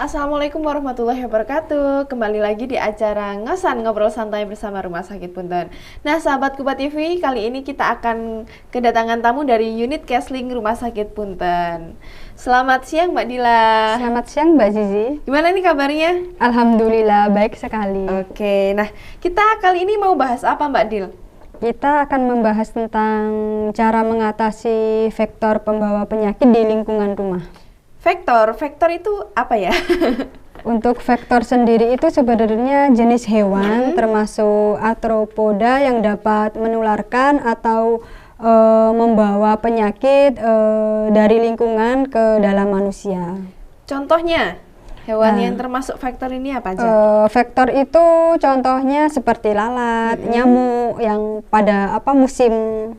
Assalamualaikum warahmatullahi wabarakatuh. Kembali lagi di acara Ngosan Ngobrol Santai bersama Rumah Sakit Punten. Nah, sahabat Kupa TV, kali ini kita akan kedatangan tamu dari unit Kesling Rumah Sakit Punten. Selamat siang Mbak Dila. Selamat siang Mbak Zizi. Gimana nih kabarnya? Alhamdulillah baik sekali. Oke, nah kita kali ini mau bahas apa Mbak Dil? Kita akan membahas tentang cara mengatasi vektor pembawa penyakit di lingkungan rumah. Vektor itu apa ya? Untuk vektor sendiri itu sebenarnya jenis hewan termasuk arthropoda yang dapat menularkan atau membawa penyakit dari lingkungan ke dalam manusia. Contohnya, hewan yang termasuk vektor ini apa aja? Vektor itu contohnya seperti lalat, nyamuk yang pada musim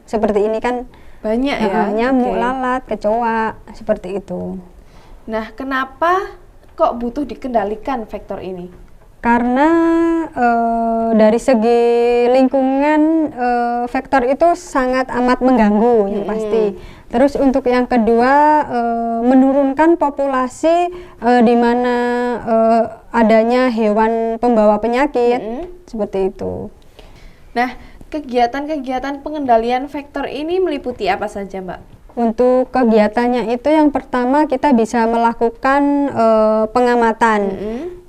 seperti ini kan banyak ya. Nyamuk, lalat, kecoa seperti itu. Nah, kenapa kok butuh dikendalikan vektor ini? Karena dari segi lingkungan vektor itu sangat amat mengganggu yang pasti. Terus untuk yang kedua menurunkan populasi di mana adanya hewan pembawa penyakit seperti itu. Nah, kegiatan-kegiatan pengendalian vektor ini meliputi apa saja, Mbak? Untuk kegiatannya itu yang pertama kita bisa melakukan pengamatan.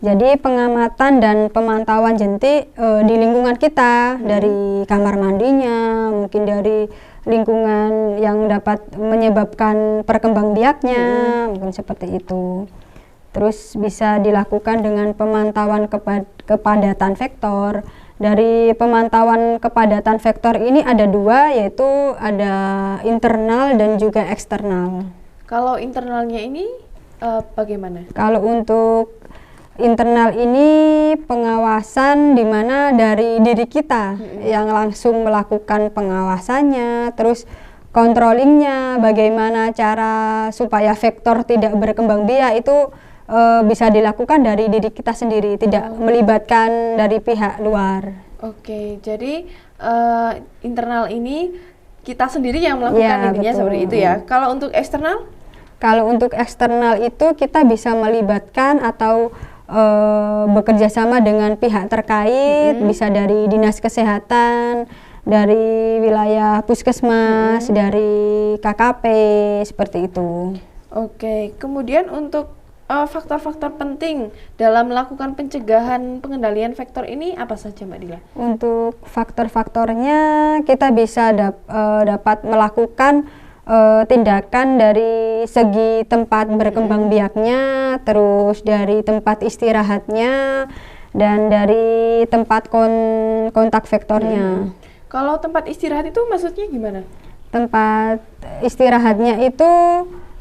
Jadi pengamatan dan pemantauan jentik di lingkungan kita, dari kamar mandinya, mungkin dari lingkungan yang dapat menyebabkan perkembangbiaknya, mungkin seperti itu. Terus bisa dilakukan dengan pemantauan kepadatan vektor. Dari pemantauan kepadatan vektor ini ada dua, yaitu ada internal dan juga eksternal. Kalau internalnya ini bagaimana? Kalau untuk internal ini pengawasan di mana dari diri kita yang langsung melakukan pengawasannya, terus controllingnya, bagaimana cara supaya vektor tidak berkembang biak itu bisa dilakukan dari diri kita sendiri, tidak melibatkan dari pihak luar. Oke, jadi internal ini kita sendiri yang melakukan intinya seperti itu ya. Kalau untuk eksternal? Kalau untuk eksternal itu kita bisa melibatkan atau bekerja sama dengan pihak terkait, bisa dari dinas kesehatan, dari wilayah puskesmas, dari KKP, seperti itu. Oke, kemudian untuk faktor-faktor penting dalam melakukan pencegahan pengendalian vektor ini apa saja Mbak Dila? Untuk faktor-faktornya kita bisa dapat melakukan tindakan dari segi tempat berkembang biaknya, terus dari tempat istirahatnya, dan dari tempat kontak vektornya. Kalau tempat istirahat itu maksudnya gimana? Tempat istirahatnya itu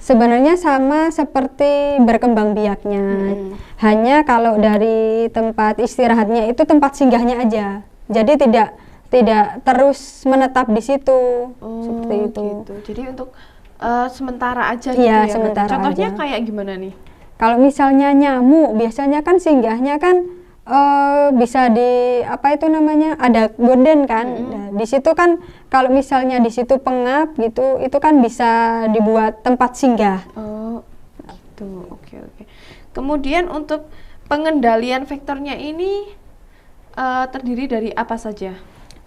sebenarnya sama seperti berkembang biaknya, hanya kalau dari tempat istirahatnya itu tempat singgahnya aja, jadi tidak terus menetap di situ, seperti itu. Gitu. Jadi untuk sementara aja gitu ya. Sementara contohnya aja. Kayak gimana nih? Kalau misalnya nyamuk, biasanya kan singgahnya kan bisa di ada gorden kan. Nah, di situ kan kalau misalnya di situ pengap gitu, itu kan bisa dibuat tempat singgah. Oh, gitu. Oke. Kemudian untuk pengendalian vektornya ini terdiri dari apa saja?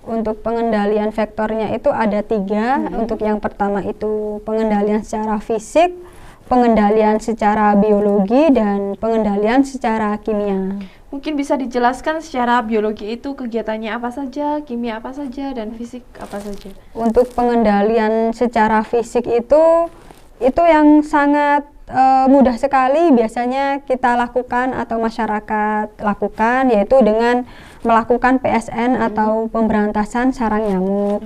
Untuk pengendalian vektornya itu ada 3. Untuk yang pertama itu pengendalian secara fisik, pengendalian secara biologi, dan pengendalian secara kimia. Mungkin bisa dijelaskan secara biologi itu kegiatannya apa saja, kimia apa saja, dan fisik apa saja? Untuk pengendalian secara fisik itu yang sangat mudah sekali biasanya kita lakukan atau masyarakat lakukan, yaitu dengan melakukan PSN atau pemberantasan sarang nyamuk.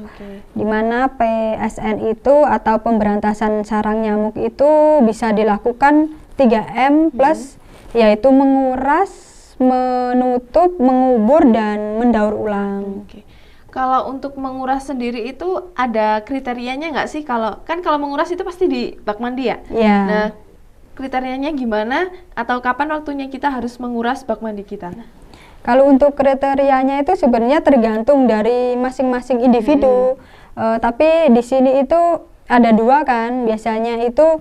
Di mana PSN itu atau pemberantasan sarang nyamuk itu bisa dilakukan 3M plus, yaitu menguras, menutup, mengubur, dan mendaur ulang. Kalau untuk menguras sendiri itu ada kriterianya nggak sih? Kalau menguras itu pasti di bak mandi ya? Iya. Nah, kriterianya gimana atau kapan waktunya kita harus menguras bak mandi kita? Kalau untuk kriterianya itu sebenarnya tergantung dari masing-masing individu. Tapi di sini itu ada 2 kan, biasanya itu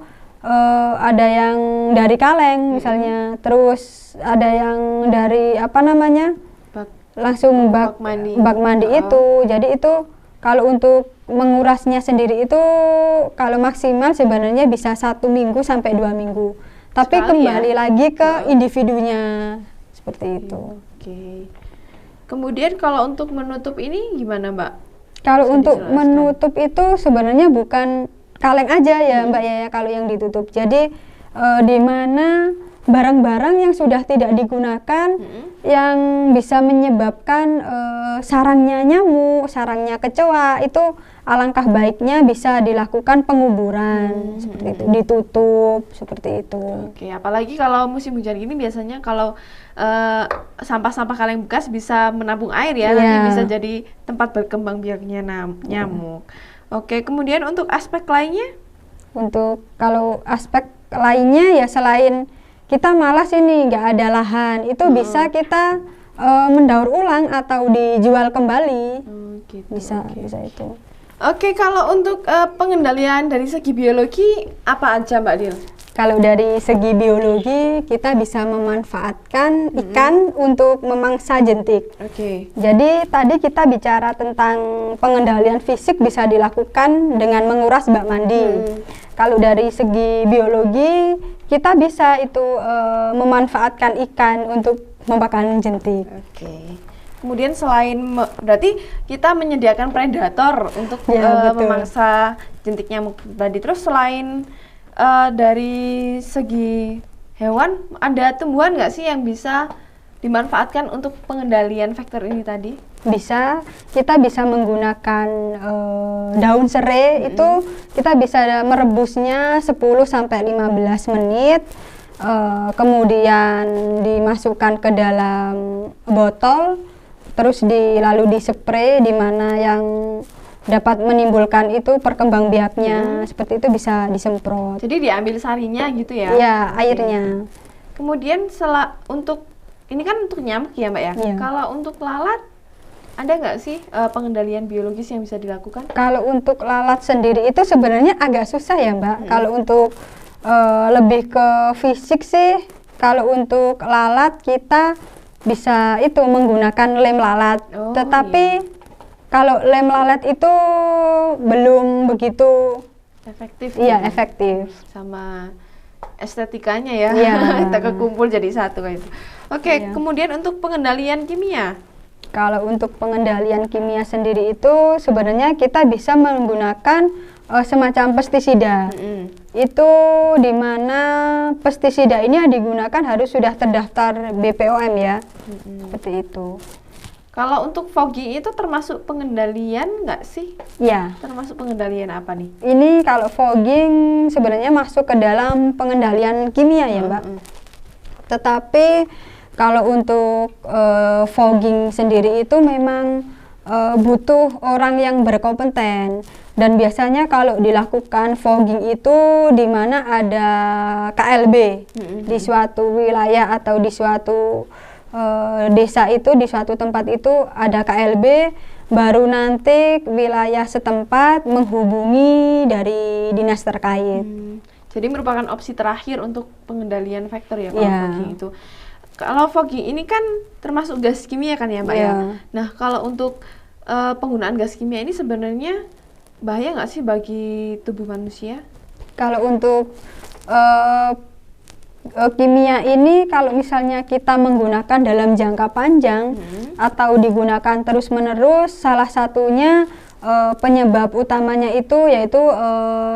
ada yang dari kaleng misalnya, terus ada yang dari apa namanya, langsung bak mandi itu. Jadi itu kalau untuk mengurasnya sendiri itu kalau maksimal sebenarnya bisa 1 minggu sampai 2 minggu. Tapi sekali kembali lagi ke individunya seperti itu. Oke. Kemudian kalau untuk menutup ini gimana, Mbak? Kalau Bisa untuk dijelaskan? menutup itu sebenarnya bukan kaleng aja ya Mbak ya kalau yang ditutup. Jadi di mana barang-barang yang sudah tidak digunakan yang bisa menyebabkan sarangnya nyamuk, sarangnya kecoa, itu alangkah baiknya bisa dilakukan penguburan seperti itu, ditutup seperti itu. Oke, apalagi kalau musim hujan gini biasanya kalau sampah-sampah kaleng bekas bisa menampung air ya, nanti bisa jadi tempat berkembang biaknya nyamuk. Oke, kemudian untuk aspek lainnya? Untuk kalau aspek lainnya ya selain kita malas ini nggak ada lahan, itu bisa kita mendaur ulang atau dijual kembali. Gitu. Bisa itu. Oke, kalau untuk pengendalian dari segi biologi apa aja Mbak Dil? Kalau dari segi biologi kita bisa memanfaatkan ikan untuk memangsa jentik. Oke. Jadi tadi kita bicara tentang pengendalian fisik bisa dilakukan dengan menguras bak mandi. Kalau dari segi biologi kita bisa itu memanfaatkan ikan untuk memakan jentik. Oke. Kemudian selain berarti kita menyediakan predator untuk memangsa jentik nyamuk tadi. Terus selain dari segi hewan, ada tumbuhan nggak sih yang bisa dimanfaatkan untuk pengendalian vektor ini tadi? Bisa, kita bisa menggunakan daun serai, itu kita bisa merebusnya 10-15 menit, kemudian dimasukkan ke dalam botol, terus lalu dispray di mana yang dapat menimbulkan itu perkembangbiaknya, seperti itu bisa disemprot. Jadi diambil sarinya gitu ya? Iya, airnya. Kemudian untuk ini kan untuk nyamuk ya Mbak ya? Iya. Kalau untuk lalat, ada nggak sih pengendalian biologis yang bisa dilakukan? Kalau untuk lalat sendiri itu sebenarnya agak susah ya Mbak. Kalau untuk lebih ke fisik sih, kalau untuk lalat kita bisa itu menggunakan lem lalat. Tetapi kalau lem lalat itu belum begitu efektif. Iya, efektif. Sama estetikanya ya. Iya. Kita kekumpul jadi satu kayak itu. Oke, kemudian untuk pengendalian kimia. Kalau untuk pengendalian kimia sendiri itu sebenarnya kita bisa menggunakan semacam pestisida. Itu di mana pestisida ini digunakan harus sudah terdaftar BPOM ya. Seperti itu. Kalau untuk fogging itu termasuk pengendalian nggak sih? Ya. Termasuk pengendalian apa nih? Ini kalau fogging sebenarnya masuk ke dalam pengendalian kimia ya Mbak. Tetapi kalau untuk fogging sendiri itu memang butuh orang yang berkompeten. Dan biasanya kalau dilakukan fogging itu di mana ada KLB di suatu wilayah atau di suatu desa itu, di suatu tempat itu ada KLB, baru nanti wilayah setempat menghubungi dari dinas terkait. Jadi merupakan opsi terakhir untuk pengendalian vektor ya kalau fogging itu. Kalau fogging ini kan termasuk gas kimia kan ya Mbak ya? Nah kalau untuk penggunaan gas kimia ini sebenarnya bahaya nggak sih bagi tubuh manusia? Kalau untuk kimia ini kalau misalnya kita menggunakan dalam jangka panjang atau digunakan terus-menerus, salah satunya penyebab utamanya itu yaitu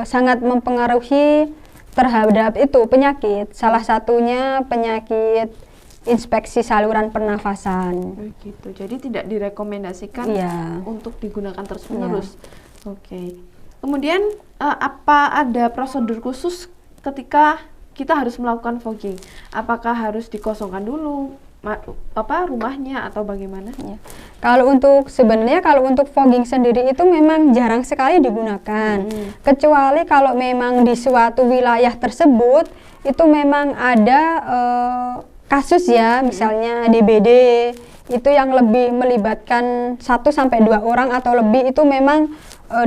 sangat mempengaruhi terhadap itu penyakit. Salah satunya penyakit inspeksi saluran pernafasan. Gitu. Jadi tidak direkomendasikan untuk digunakan terus-menerus. Oke. Kemudian apa ada prosedur khusus ketika kita harus melakukan fogging? Apakah harus dikosongkan dulu rumahnya atau bagaimana? Kalau untuk sebenarnya kalau untuk fogging sendiri itu memang jarang sekali digunakan. Kecuali kalau memang di suatu wilayah tersebut itu memang ada kasus ya, misalnya DBD itu yang lebih melibatkan 1-2 orang atau lebih, itu memang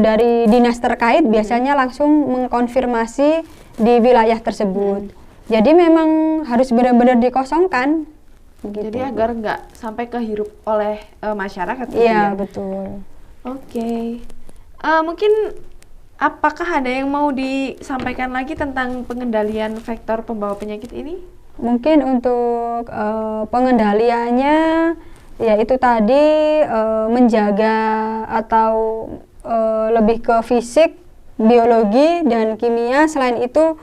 dari dinas terkait biasanya langsung mengkonfirmasi di wilayah tersebut. Jadi memang harus benar-benar dikosongkan. Gitu. Jadi agar nggak sampai kehirup oleh masyarakat. Iya, betul. Oke. Mungkin apakah ada yang mau disampaikan lagi tentang pengendalian vektor pembawa penyakit ini? Mungkin untuk pengendaliannya ya itu tadi menjaga atau lebih ke fisik, biologi, dan kimia. Selain itu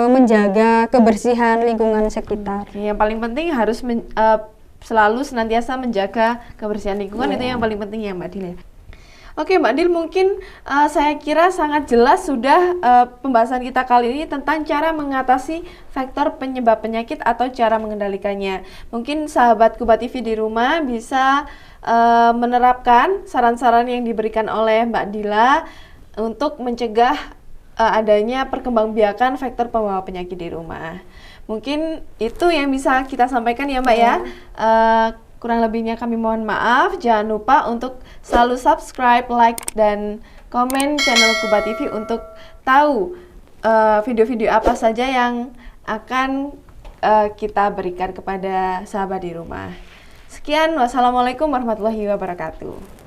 menjaga kebersihan lingkungan sekitar. Yang paling penting harus selalu senantiasa menjaga kebersihan lingkungan, itu yang paling penting ya Mbak Dil ya. Oke Mbak Dil, mungkin saya kira sangat jelas sudah pembahasan kita kali ini tentang cara mengatasi faktor penyebab penyakit atau cara mengendalikannya. Mungkin sahabat Kuba TV di rumah bisa menerapkan saran-saran yang diberikan oleh Mbak Dila untuk mencegah adanya perkembangbiakan faktor pembawa penyakit di rumah. Mungkin itu yang bisa kita sampaikan ya Mbak ya. Kurang lebihnya kami mohon maaf. Jangan lupa untuk selalu subscribe, like, dan komen channel Kuba TV untuk tahu video-video apa saja yang akan kita berikan kepada sahabat di rumah. Sekian, wassalamualaikum warahmatullahi wabarakatuh.